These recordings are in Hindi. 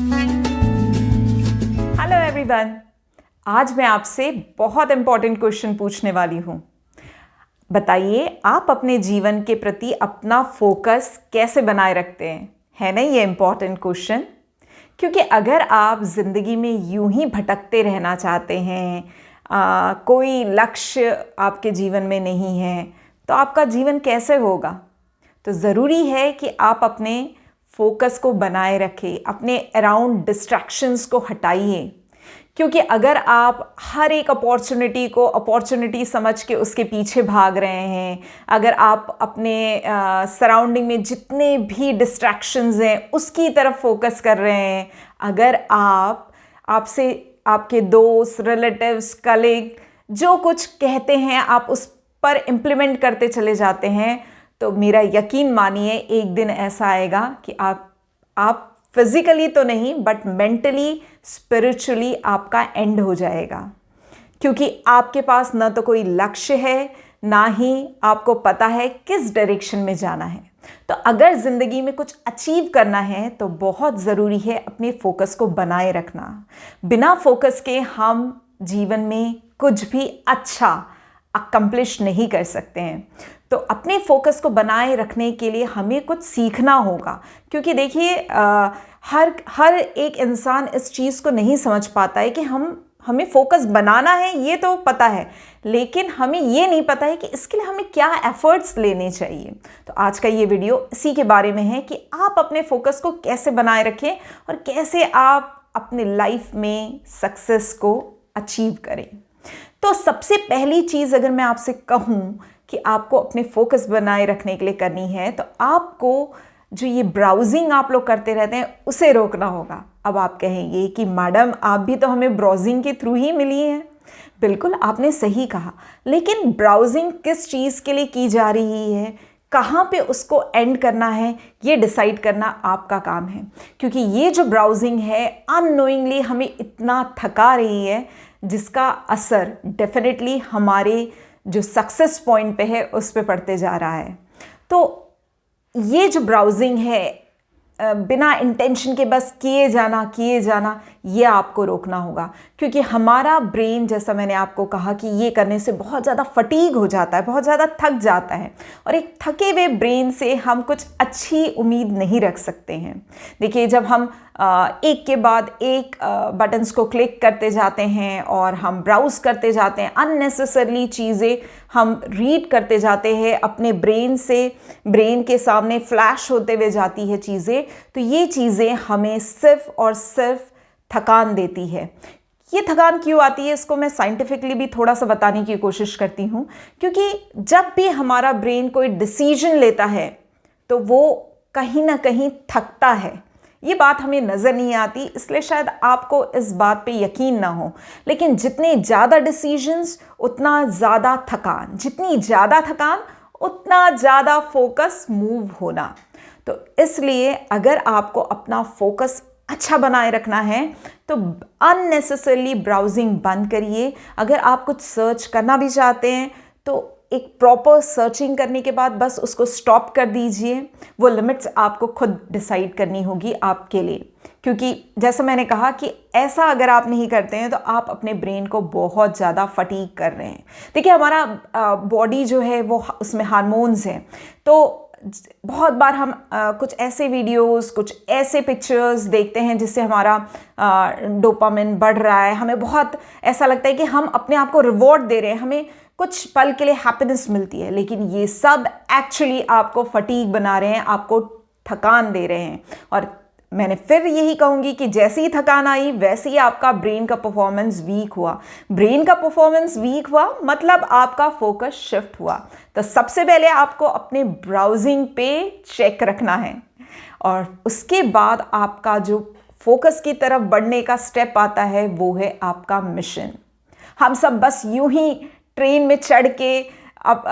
हेलो एवरीवन, आज मैं आपसे बहुत इंपॉर्टेंट क्वेश्चन पूछने वाली हूँ। बताइए, आप अपने जीवन के प्रति अपना फोकस कैसे बनाए रखते हैं? है ना ये इम्पॉर्टेंट क्वेश्चन? क्योंकि अगर आप ज़िंदगी में यूं ही भटकते रहना चाहते हैं, कोई लक्ष्य आपके जीवन में नहीं है, तो आपका जीवन कैसे होगा? तो ज़रूरी है कि आप अपने फोकस को बनाए रखें, अपने अराउंड डिस्ट्रैक्शंस को हटाइए। क्योंकि अगर आप हर एक अपॉर्चुनिटी को अपॉर्चुनिटी समझ के उसके पीछे भाग रहे हैं, अगर आप अपने सराउंडिंग में जितने भी डिस्ट्रैक्शंस हैं उसकी तरफ फोकस कर रहे हैं, अगर आपसे आपके दोस्त, रिलेटिव्स, कलीग जो कुछ कहते हैं आप उस पर इम्प्लीमेंट करते चले जाते हैं, तो मेरा यकीन मानिए एक दिन ऐसा आएगा कि आप फिजिकली तो नहीं बट मेंटली, स्पिरिचुअली आपका एंड हो जाएगा। क्योंकि आपके पास ना तो कोई लक्ष्य है, ना ही आपको पता है किस डायरेक्शन में जाना है। तो अगर ज़िंदगी में कुछ अचीव करना है तो बहुत ज़रूरी है अपने फोकस को बनाए रखना। बिना फोकस के हम जीवन में कुछ भी अच्छा अकम्प्लिश नहीं कर सकते हैं। तो अपने फोकस को बनाए रखने के लिए हमें कुछ सीखना होगा। क्योंकि देखिए, हर एक इंसान इस चीज़ को नहीं समझ पाता है कि हमें फोकस बनाना है, ये तो पता है, लेकिन हमें ये नहीं पता है कि इसके लिए हमें क्या एफर्ट्स लेने चाहिए। तो आज का ये वीडियो इसी के बारे में है कि आप अपने फोकस को कैसे बनाए रखें और कैसे आप अपने लाइफ में सक्सेस को अचीव करें। तो सबसे पहली चीज़ अगर मैं आपसे कहूँ कि आपको अपने फोकस बनाए रखने के लिए करनी है, तो आपको जो ये ब्राउजिंग आप लोग करते रहते हैं उसे रोकना होगा। अब आप कहेंगे कि मैडम आप भी तो हमें ब्राउजिंग के थ्रू ही मिली हैं। बिल्कुल, आपने सही कहा, लेकिन ब्राउजिंग किस चीज़ के लिए की जा रही है, कहाँ पे उसको एंड करना है, ये डिसाइड करना आपका काम है। क्योंकि ये जो ब्राउजिंग है अननोइंगली हमें इतना थका रही है, जिसका असर डेफिनेटली हमारे जो सक्सेस पॉइंट पे है उस पे पड़ते जा रहा है। तो ये जो ब्राउजिंग है, बिना इंटेंशन के बस किए जाना, ये आपको रोकना होगा। क्योंकि हमारा ब्रेन, जैसा मैंने आपको कहा, कि ये करने से बहुत ज़्यादा फटीग हो जाता है, बहुत ज़्यादा थक जाता है, और एक थके हुए ब्रेन से हम कुछ अच्छी उम्मीद नहीं रख सकते हैं। देखिए, जब हम एक के बाद एक बटन्स को क्लिक करते जाते हैं और हम ब्राउज़ करते जाते हैं, अननेसेसरली चीज़ें हम रीड करते जाते हैं, अपने ब्रेन के सामने फ्लैश होते हुए जाती है चीज़ें, तो ये चीज़ें हमें सिर्फ और सिर्फ थकान देती है। ये थकान क्यों आती है, इसको मैं साइंटिफिकली भी थोड़ा सा बताने की कोशिश करती हूँ। क्योंकि जब भी हमारा ब्रेन कोई डिसीजन लेता है तो वो कहीं ना कहीं थकता है। ये बात हमें नज़र नहीं आती, इसलिए शायद आपको इस बात पे यकीन ना हो, लेकिन जितने ज़्यादा डिसीजंस उतना ज़्यादा थकान, जितनी ज़्यादा थकान उतना ज़्यादा फोकस मूव होना। तो इसलिए अगर आपको अपना फोकस अच्छा बनाए रखना है तो अननेसेसरली ब्राउजिंग बंद करिए। अगर आप कुछ सर्च करना भी चाहते हैं तो एक प्रॉपर सर्चिंग करने के बाद बस उसको स्टॉप कर दीजिए। वो लिमिट्स आपको खुद डिसाइड करनी होगी आपके लिए। क्योंकि जैसा मैंने कहा कि ऐसा अगर आप नहीं करते हैं तो आप अपने ब्रेन को बहुत ज़्यादा फटीग कर रहे हैं। देखिए, हमारा बॉडी जो है वो, उसमें हार्मोन्स हैं। तो बहुत बार हम कुछ ऐसे वीडियोस, कुछ ऐसे पिक्चर्स देखते हैं जिससे हमारा डोपामिन बढ़ रहा है, हमें बहुत ऐसा लगता है कि हम अपने आप को रिवॉर्ड दे रहे हैं, हमें कुछ पल के लिए हैप्पीनेस मिलती है, लेकिन ये सब एक्चुअली आपको फटीग बना रहे हैं, आपको थकान दे रहे हैं। और मैंने फिर यही कहूँगी कि जैसे ही थकान आई वैसे ही आपका ब्रेन का परफॉर्मेंस वीक हुआ। ब्रेन का परफॉर्मेंस वीक हुआ मतलब आपका फोकस शिफ्ट हुआ। तो सबसे पहले आपको अपने ब्राउजिंग पे चेक रखना है, और उसके बाद आपका जो फोकस की तरफ बढ़ने का स्टेप आता है वो है आपका मिशन। हम सब बस यूं ही ट्रेन में चढ़ के अब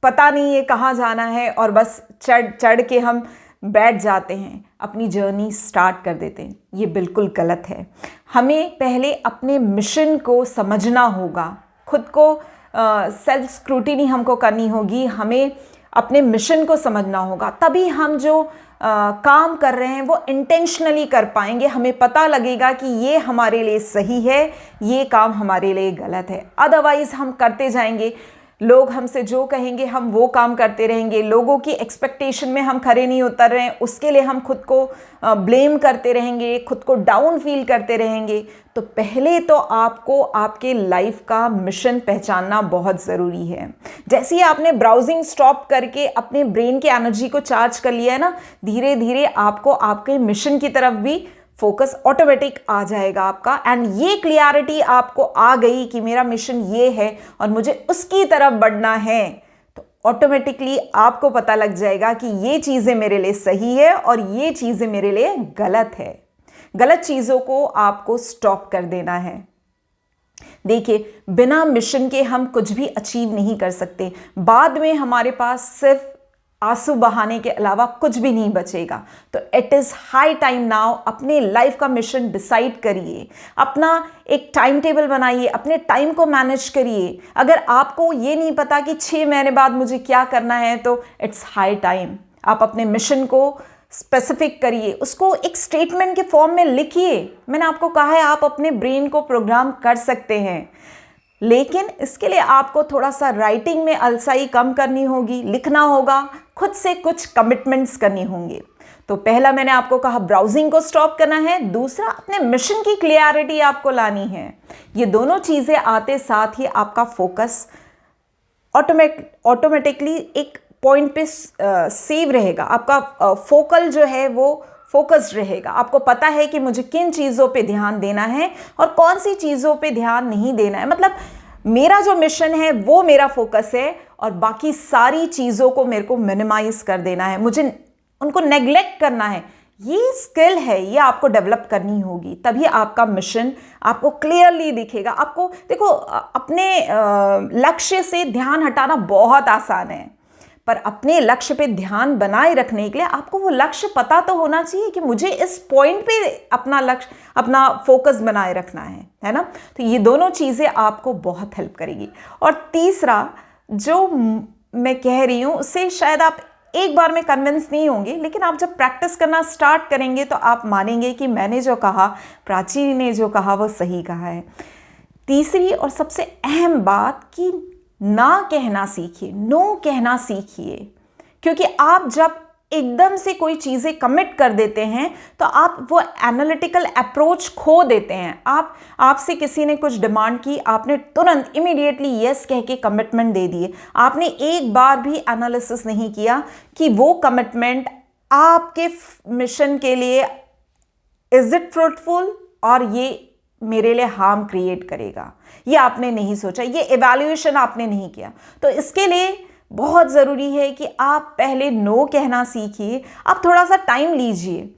पता नहीं है कहाँ जाना है और बस चढ़ के हम बैठ जाते हैं, अपनी जर्नी स्टार्ट कर देते हैं। ये बिल्कुल गलत है। हमें पहले अपने मिशन को समझना होगा, खुद को सेल्फ स्क्रूटिनी हमको करनी होगी, हमें अपने मिशन को समझना होगा, तभी हम जो काम कर रहे हैं वो इंटेंशनली कर पाएंगे। हमें पता लगेगा कि ये हमारे लिए सही है, ये काम हमारे लिए गलत है। अदरवाइज हम करते जाएंगे, लोग हमसे जो कहेंगे हम वो काम करते रहेंगे, लोगों की एक्सपेक्टेशन में हम खरे नहीं उतर रहे हैं, उसके लिए हम खुद को ब्लेम करते रहेंगे, खुद को डाउन फील करते रहेंगे। तो पहले तो आपको आपके लाइफ का मिशन पहचानना बहुत ज़रूरी है। जैसे ही आपने ब्राउजिंग स्टॉप करके अपने ब्रेन की एनर्जी को चार्ज कर लिया है ना, धीरे धीरे आपको आपके मिशन की तरफ भी फोकस ऑटोमेटिक आ जाएगा आपका। एंड ये क्लियरिटी आपको आ गई कि मेरा मिशन ये है और मुझे उसकी तरफ बढ़ना है, तो ऑटोमेटिकली आपको पता लग जाएगा कि ये चीज़ें मेरे लिए सही है और ये चीज़ें मेरे लिए गलत है। गलत चीज़ों को आपको स्टॉप कर देना है। देखिए, बिना मिशन के हम कुछ भी अचीव नहीं कर सकते। बाद में हमारे पास सिर्फ आंसू बहाने के अलावा कुछ भी नहीं बचेगा। तो it is high time now, अपने लाइफ का मिशन डिसाइड करिए, अपना एक टाइम टेबल बनाइए, अपने टाइम को मैनेज करिए। अगर आपको ये नहीं पता कि 6 महीने बाद मुझे क्या करना है, तो इट्स हाई टाइम आप अपने मिशन को स्पेसिफिक करिए, उसको एक स्टेटमेंट के फॉर्म में लिखिए। मैंने आपको कहा है आप अपने ब्रेन को प्रोग्राम कर सकते हैं, लेकिन इसके लिए आपको थोड़ा सा राइटिंग में अलसाई कम करनी होगी, लिखना होगा, खुद से कुछ कमिटमेंट्स करनी होंगे। तो पहला मैंने आपको कहा ब्राउजिंग को स्टॉप करना है, दूसरा अपने मिशन की क्लियरिटी आपको लानी है। ये दोनों चीज़ें आते साथ ही आपका फोकस ऑटोमेटिकली एक पॉइंट पे सेव रहेगा। आपका फोकल जो है वो फोकस्ड रहेगा। आपको पता है कि मुझे किन चीज़ों पे ध्यान देना है और कौन सी चीज़ों पे ध्यान नहीं देना है। मतलब मेरा जो मिशन है वो मेरा फोकस है और बाकी सारी चीज़ों को मेरे को मिनिमाइज कर देना है, मुझे उनको नेग्लेक्ट करना है। ये स्किल है, ये आपको डेवलप करनी होगी, तभी आपका मिशन आपको क्लियरली दिखेगा। आपको देखो, अपने लक्ष्य से ध्यान हटाना बहुत आसान है, पर अपने लक्ष्य पे ध्यान बनाए रखने के लिए आपको वो लक्ष्य पता तो होना चाहिए कि मुझे इस पॉइंट पे अपना लक्ष्य, अपना फोकस बनाए रखना है ना। तो ये दोनों चीज़ें आपको बहुत हेल्प करेगी। और तीसरा जो मैं कह रही हूँ उससे शायद आप एक बार में कन्विंस नहीं होंगे, लेकिन आप जब प्रैक्टिस करना स्टार्ट करेंगे तो आप मानेंगे कि मैंने जो कहा, प्राची ने जो कहा, वो सही कहा है। तीसरी और सबसे अहम बात कि ना कहना सीखिए, नो कहना सीखिए। क्योंकि आप जब एकदम से कोई चीज़ें कमिट कर देते हैं तो आप वो एनालिटिकल अप्रोच खो देते हैं। आपसे किसी ने कुछ डिमांड की, आपने तुरंत इमीडिएटली यस कह के कमिटमेंट दे दिए। आपने एक बार भी एनालिसिस नहीं किया कि वो कमिटमेंट आपके मिशन के लिए इज इट फ्रूटफुल और ये मेरे लिए हार्म क्रिएट करेगा, ये आपने नहीं सोचा, ये इवैल्यूएशन आपने नहीं किया। तो इसके लिए बहुत ज़रूरी है कि आप पहले नो कहना सीखिए। आप थोड़ा सा टाइम लीजिए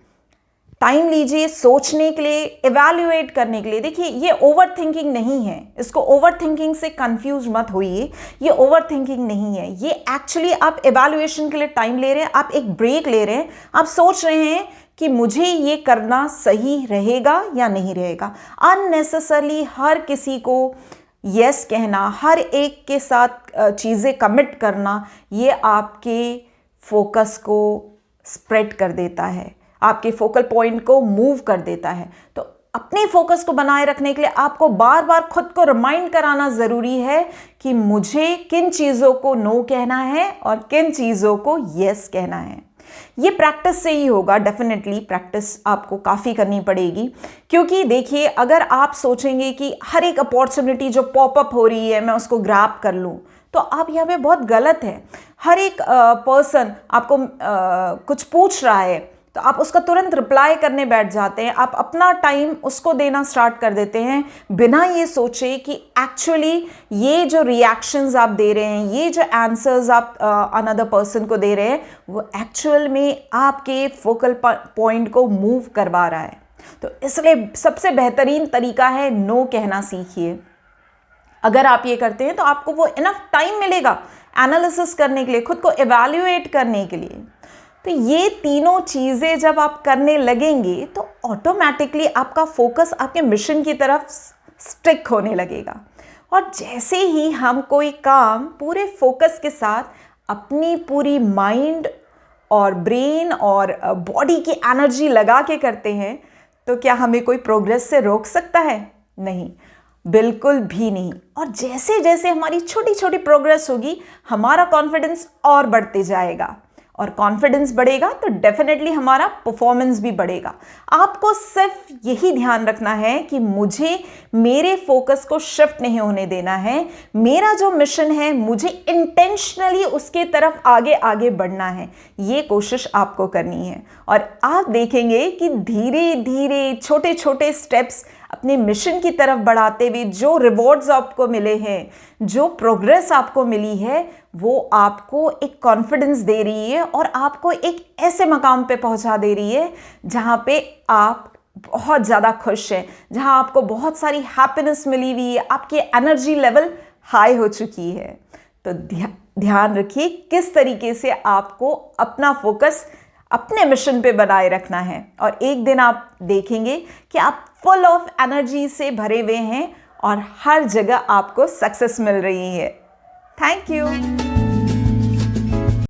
सोचने के लिए, इवैल्यूएट करने के लिए। देखिए, ये ओवर थिंकिंग नहीं है, इसको ओवर थिंकिंग से कंफ्यूज मत होइए। ये ओवर थिंकिंग नहीं है, ये एक्चुअली आप इवैल्यूएशन के लिए टाइम ले रहे हैं, आप एक ब्रेक ले रहे हैं, आप सोच रहे हैं कि मुझे ये करना सही रहेगा या नहीं रहेगा। अननेसेसरली हर किसी को यस कहना, हर एक के साथ चीज़ें कमिट करना, ये आपके फोकस को स्प्रेड कर देता है, आपके फोकल पॉइंट को मूव कर देता है। तो अपने फोकस को बनाए रखने के लिए आपको बार बार खुद को रिमाइंड कराना ज़रूरी है कि मुझे किन चीज़ों को नो कहना है और किन चीज़ों को यस कहना है। ये प्रैक्टिस से ही होगा, डेफिनेटली प्रैक्टिस आपको काफ़ी करनी पड़ेगी। क्योंकि देखिए, अगर आप सोचेंगे कि हर एक अपॉर्चुनिटी जो पॉपअप हो रही है मैं उसको ग्रैब कर लूँ, तो आप यहाँ पे बहुत गलत है। हर एक पर्सन आपको कुछ पूछ रहा है तो आप उसका तुरंत रिप्लाई करने बैठ जाते हैं, आप अपना टाइम उसको देना स्टार्ट कर देते हैं बिना ये सोचे कि एक्चुअली ये जो रिएक्शंस आप दे रहे हैं, ये जो आंसर्स आप अनदर पर्सन को दे रहे हैं, वो एक्चुअल में आपके फोकल पॉइंट को मूव करवा रहा है। तो इसलिए सबसे बेहतरीन तरीका है नो कहना सीखिए। अगर आप ये करते हैं तो आपको वो इनफ टाइम मिलेगा एनालिसिस करने के लिए, खुद को इवैल्यूएट करने के लिए। तो ये तीनों चीज़ें जब आप करने लगेंगे तो ऑटोमेटिकली आपका फोकस आपके मिशन की तरफ स्टिक होने लगेगा। और जैसे ही हम कोई काम पूरे फोकस के साथ, अपनी पूरी माइंड और ब्रेन और बॉडी की एनर्जी लगा के करते हैं, तो क्या हमें कोई प्रोग्रेस से रोक सकता है? नहीं, बिल्कुल भी नहीं। और जैसे जैसे हमारी छोटी छोटी प्रोग्रेस होगी, हमारा कॉन्फिडेंस और बढ़ते जाएगा, और कॉन्फिडेंस बढ़ेगा तो डेफिनेटली हमारा परफॉर्मेंस भी बढ़ेगा। आपको सिर्फ यही ध्यान रखना है कि मुझे मेरे फोकस को शिफ्ट नहीं होने देना है। मेरा जो मिशन है, मुझे इंटेंशनली उसके तरफ आगे आगे बढ़ना है। ये कोशिश आपको करनी है, और आप देखेंगे कि धीरे धीरे छोटे छोटे स्टेप्स अपने मिशन की तरफ बढ़ाते हुए जो रिवॉर्ड्स आपको मिले हैं, जो प्रोग्रेस आपको मिली है, वो आपको एक कॉन्फिडेंस दे रही है और आपको एक ऐसे मकाम पे पहुंचा दे रही है जहां पे आप बहुत ज़्यादा खुश हैं, जहां आपको बहुत सारी हैप्पीनेस मिली हुई है, आपकी एनर्जी लेवल हाई हो चुकी है। तो ध्यान रखिए किस तरीके से आपको अपना फोकस अपने मिशन पे बनाए रखना है, और एक दिन आप देखेंगे कि आप फुल ऑफ एनर्जी से भरे हुए हैं और हर जगह आपको सक्सेस मिल रही है। Thank you.